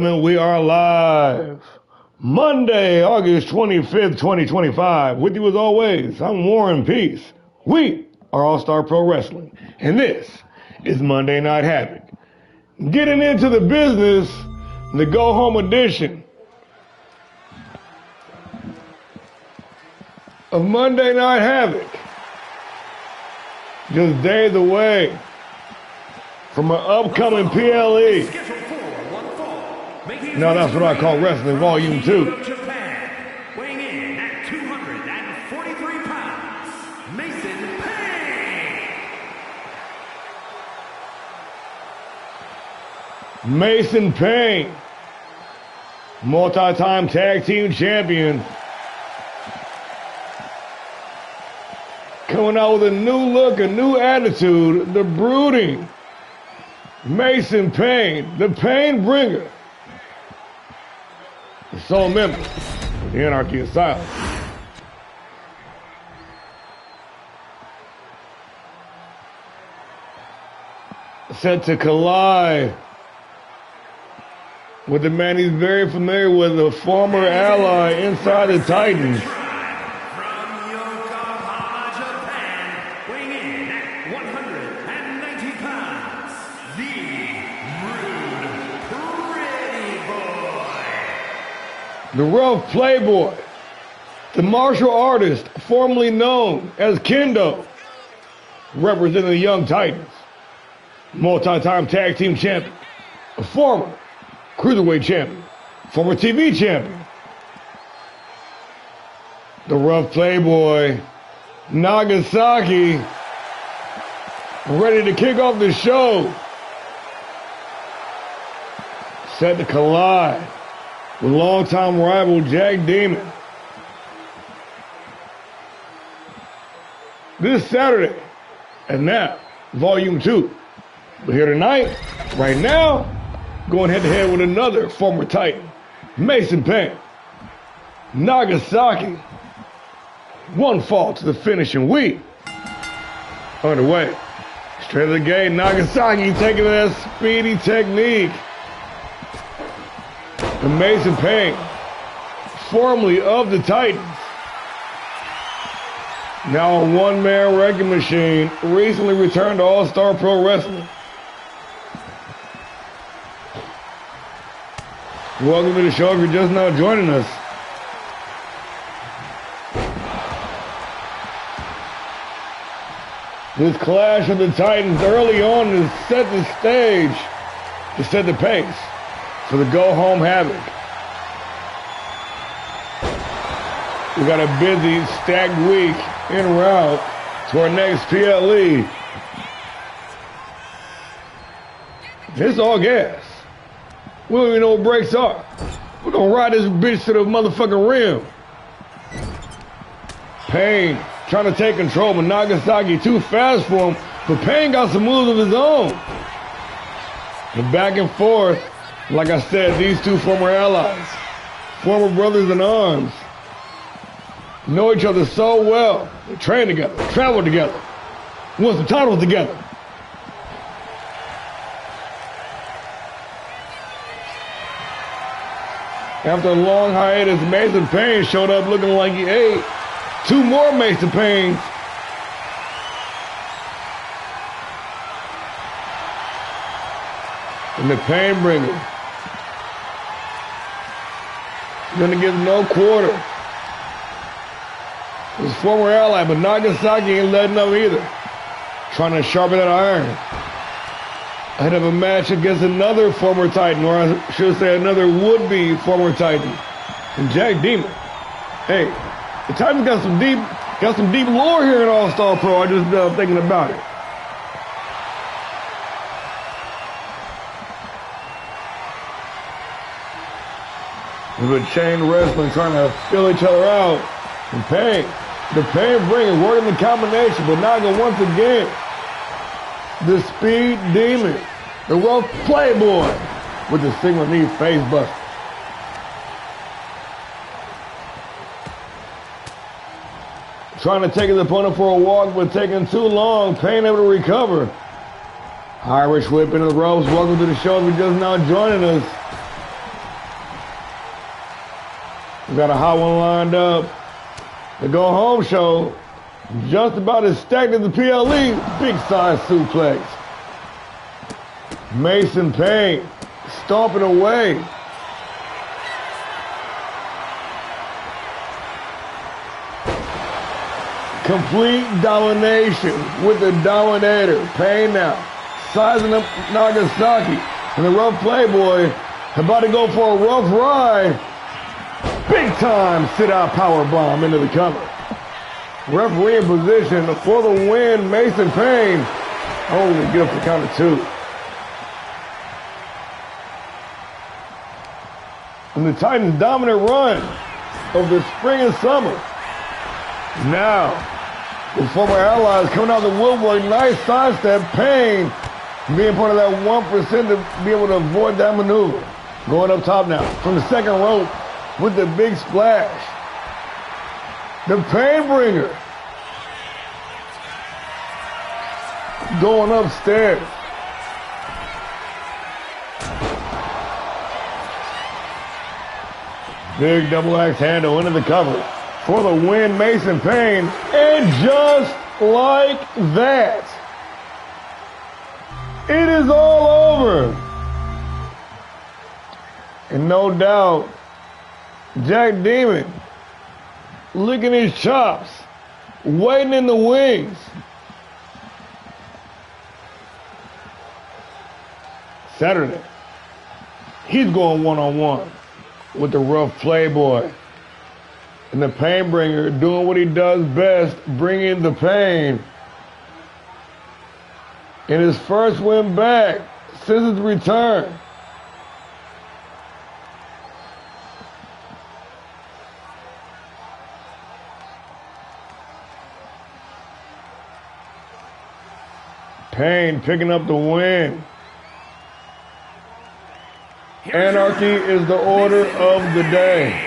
We are live Monday, August 25th, 2025. With you as always, I'm Warren Peace. We are All-Star Pro Wrestling, and this is Monday Night Havoc. Getting into the business, the go-home edition of Monday Night Havoc. Just days away from an upcoming PLE. No, that's what I call Wrestling Volume 2. Weighing in at 243 pounds, Mason Payne. Mason Payne, multi-time tag team champion, coming out with a new look, a new attitude, the brooding Mason Payne, the Pain Bringer, the sole member of the Anarchy Asylum. Set to collide with the man he's very familiar with, a former ally inside the Titans. From Yokohama, Japan, weighing in at 190 pounds, the Rude Pretty Boy. The Rough Playboy, the martial artist formerly known as Kendo, representing the Young Titans, multi-time tag team champion, a former cruiserweight champion, former TV champion. The Rough Playboy, Nagasaki, ready to kick off the show, set to collide with longtime rival Jack Demon. This Saturday, and now, Volume 2. But here tonight, right now, going head-to-head with another former Titan, Mason Payne. Nagasaki, one fall to the finish, and we underway. Straight to the gate, Nagasaki taking that speedy technique. And Mason Payne, formerly of the Titans, now a one-man wrecking machine, recently returned to All-Star Pro Wrestling. Welcome to the show if you're just now joining us. This clash of the Titans early on has set the stage to set the pace for the go-home Havoc. We got a busy, stacked week en route to our next PLE. It's all gas. We don't even know what brakes are. We're gonna ride this bitch to the motherfucking rim. Payne trying to take control, but Nagasaki too fast for him. But Payne got some moves of his own. And back and forth, like I said, these two former allies, former brothers in arms, know each other so well. They train together, travel together, won some titles together. After a long hiatus, Mason Payne showed up looking like he ate. Two more Mason Paynes. And the Pain Bringer. Gonna give no quarter. His former ally, but Nagasaki ain't letting up either. Trying to sharpen that iron. Ahead of a match against another former Titan, or I should say another would-be former Titan, and Jack Demon. Hey, the Titans got some deep lore here in All-Star Pro. I just thinking about it. We've been chain wrestling, trying to fill each other out. And the Pain Bringer, working the combination, but Naga once again, the Speed Demon, the Rough Playboy, with the single knee face buster. Trying to take his opponent for a walk, but taking too long. Payne able to recover. Irish whip into the ropes. Welcome to the show if you're just now joining us. We got a hot one lined up. The go home show, just about as stacked as the PLE. Big size suplex. Mason Payne stomping away. Complete domination with the Dominator. Payne now sizing up Nagasaki. And the rough Playboy about to go for a rough ride. Big time sit-out power bomb into the cover. Referee in position for the win. Mason Payne. Only good for count of 2. And the Titans' dominant run of the spring and summer. Now, the former allies coming out of the woodwork. Nice sidestep. Payne being part of that 1% to be able to avoid that maneuver. Going up top now from the second rope with the big splash. The Painbringer going upstairs. Big double axe handle into the cover for the win, Mason Payne. And just like that, it is all over. And no doubt, Jack Demon licking his chops, waiting in the wings. Saturday, he's going one-on-one with the rough Playboy. And the Painbringer doing what he does best, bringing the pain. In his first win back since his return. Payne picking up the win. Anarchy is the order of the day.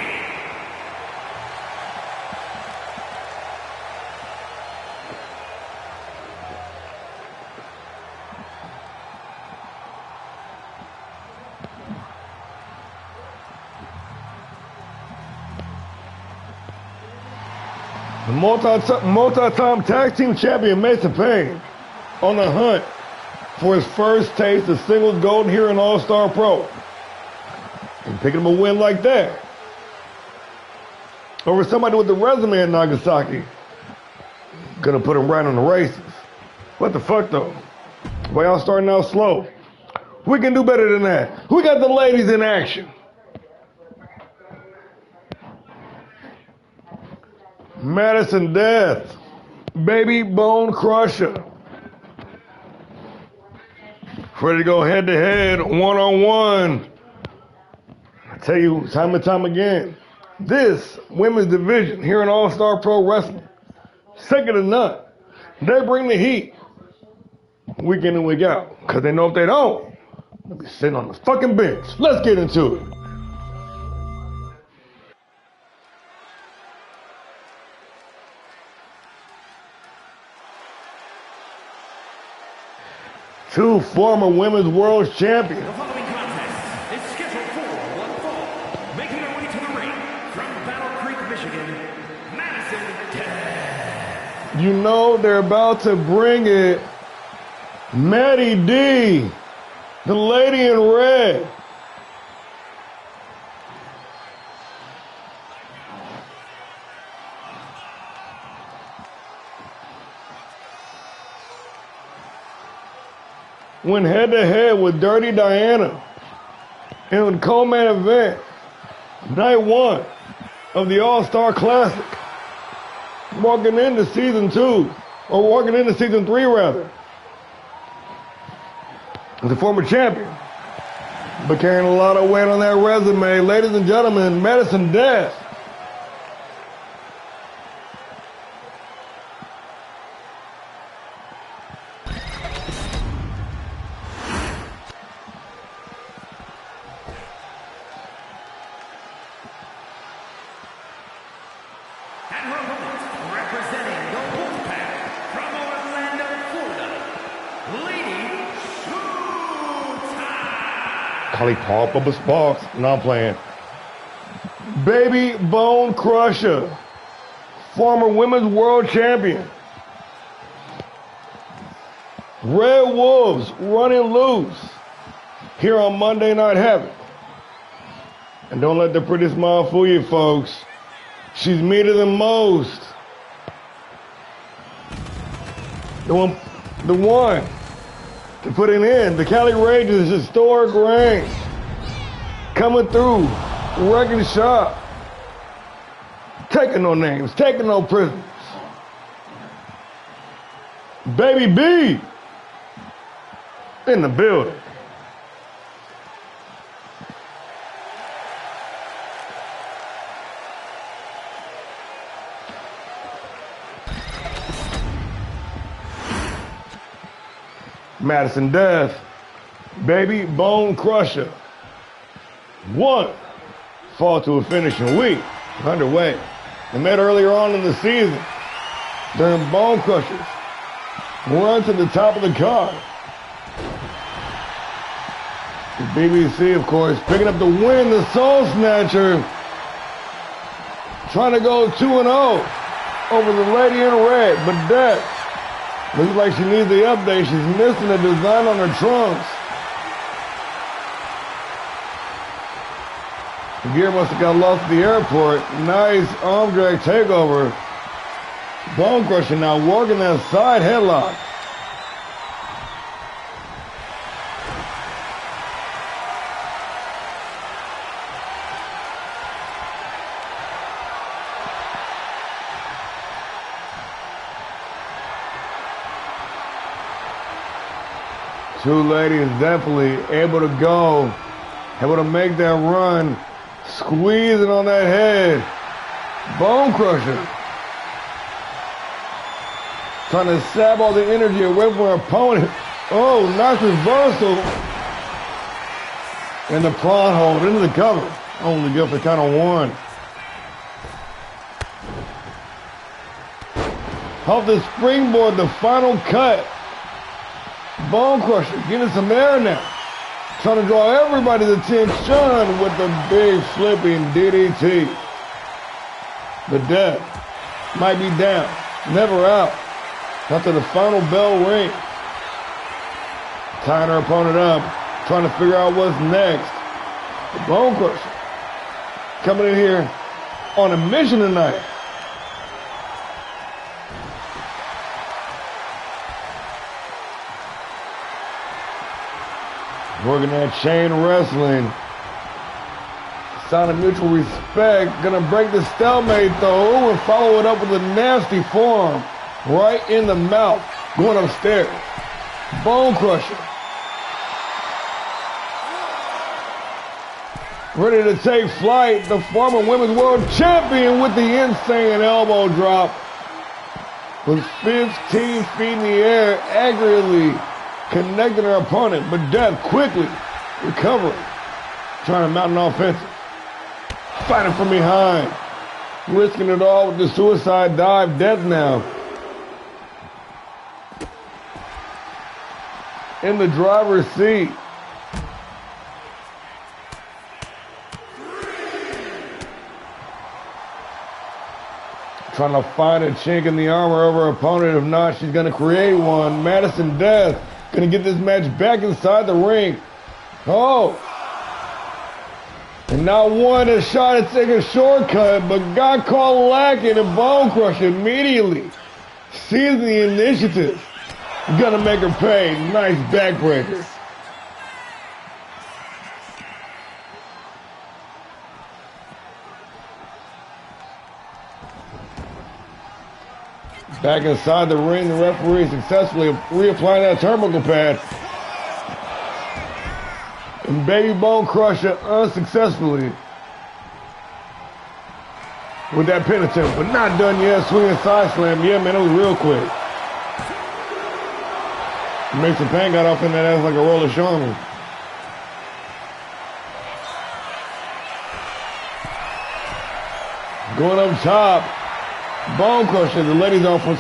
The multi-time tag team champion Mason Payne on the hunt for his first taste of singles gold here in All-Star Pro. And picking up a win like that over somebody with the resume in Nagasaki, gonna put him right on the races. What the fuck though? Why y'all starting out slow? We can do better than that. We got the ladies in action. Madison Death, Baby Bone Crusher. Ready to go head to head, one-on-one. I tell you time and time again, this women's division here in All-Star Pro Wrestling, second to none. They bring the heat week in and week out. Because they know if they don't, they'll be sitting on the fucking bench. Let's get into it. Two former women's world champions. The following contest is scheduled for one fall. Making her way to the ring from Battle Creek, Michigan, Madison Death. You know they're about to bring it. Maddie D, the lady in red. Went head-to-head with Dirty Diana in the co-main event, night 1 of the All-Star Classic. Walking into season 2, or walking into season 3 rather. The former champion, but carrying a lot of weight on that resume. Ladies and gentlemen, Madison Death. And her opponent, representing the Wolfpack from Orlando, Florida, Lady Showtime. Call it Paul Bubba Sparks. No, I'm playing. Baby Bone Crusher, former women's world champion. Red Wolves running loose here on Monday Night Havoc. And don't let the pretty smile fool you, folks. She's meaner than most. The one to put it in, the Cali Rage's historic reign. Coming through, wrecking shop. Taking no names, taking no prisoners. Baby B in the building. Madison Death, Baby Bone Crusher. One fall to a finishing week underway. They met earlier on in the season during Bone Crushers. Run to the top of the card. The BBC, of course, picking up the win. The Soul Snatcher trying to go 2-0 over the lady in red, but Death looks like she needs the update. She's missing the design on her trunks. The gear must have got lost at the airport. Nice arm drag takeover. Bone Crusher now working that side headlock. Two ladies definitely able to go, able to make that run, squeezing on that head. Bone Crusher trying to sap all the energy away from her opponent. Oh, nice reversal. And the prawn hold into the cover. Only good for count of one. Off the springboard, the final cut. Bone Crusher getting some air now. Trying to draw everybody's attention with the big flipping DDT. The Death might be down, never out. After the final bell ring. Tying her opponent up, trying to figure out what's next. The Bone Crusher coming in here on a mission tonight. Working that chain wrestling. Sign of mutual respect. Gonna break the stalemate though and follow it up with a nasty forearm right in the mouth. Going upstairs. Bone Crusher. Ready to take flight. The former women's world champion with the insane elbow drop. With 15 feet in the air, accurately connecting her opponent, but Death quickly recovering, trying to mount an offensive, fighting from behind, risking it all with the suicide dive. Death now in the driver's seat. Trying to find a chink in the armor of her opponent. If not, she's going to create one. Madison Death going to get this match back inside the ring. Oh. And not one has shot to take a shortcut, but got caught lacking, and Bone Crusher immediately sees the initiative. Gonna make her pay. Nice backbreaker. Back inside the ring, the referee successfully reapplying that turnbuckle pad. And Baby Bone Crusher unsuccessfully with that pin attempt, but not done yet. Swinging side slam. Yeah, man, it was real quick. Mason Pan got off in that ass like a roller shaman. Going up top. Bone Crusher, the ladies on from